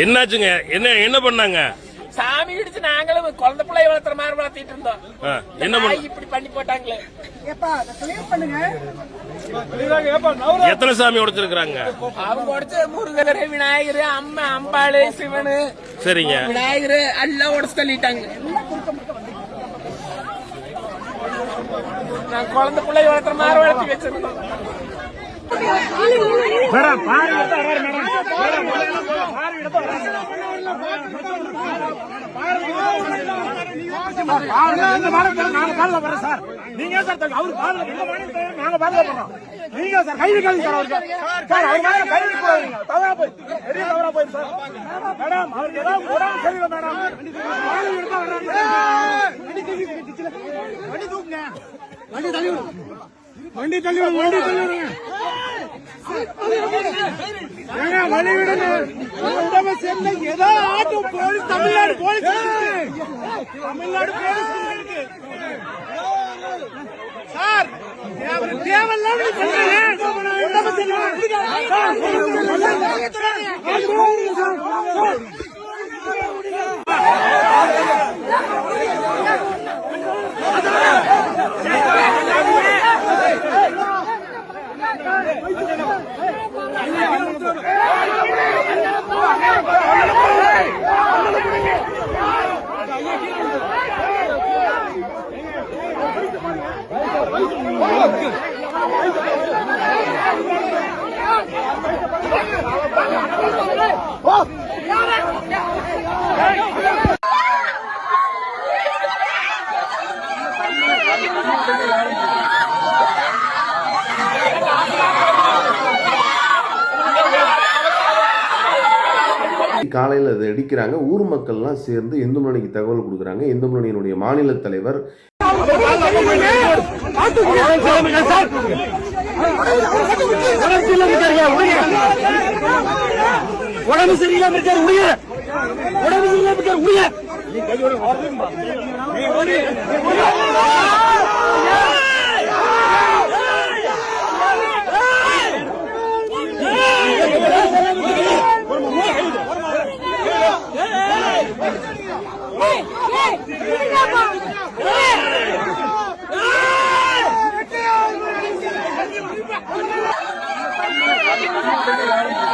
என்னாச்சுங்க? என்ன பண்ணாங்க? சாமி இடிச்சு நாங்களும் குழந்தை பிள்ளை வளர்த்துற மாதிரி வளர்த்திட்டு இருந்தோம். என்ன இப்படி பண்ணி போட்டாங்களே. எத்தனை சாமி உடைச்சிருக்காங்க? அவங்க உடைச்ச முருகர், விநாயகர், அம்மா, அம்பாளு, சிவனு. சரிங்க. விநாயகர் எல்லாம் உடைச்சு தள்ளிட்டாங்க. நான் குழந்தை பிள்ளை வளர்த்துற மாதிரி வளர்த்தி வச்சிருந்தோம். வண்டி தள்ளி ஏதோ auto police Tamil Nadu police sir தேவையில்லாம காலையில் அதை அடிக்கிறாங்க. ஊர் மக்கள்லாம் சேர்ந்து இந்து முன்னணிக்கு தகவல் கொடுக்குறாங்க. இந்து முன்னணியினுடைய மாநில தலைவர் உடம்பு சரியில்லாம Hey!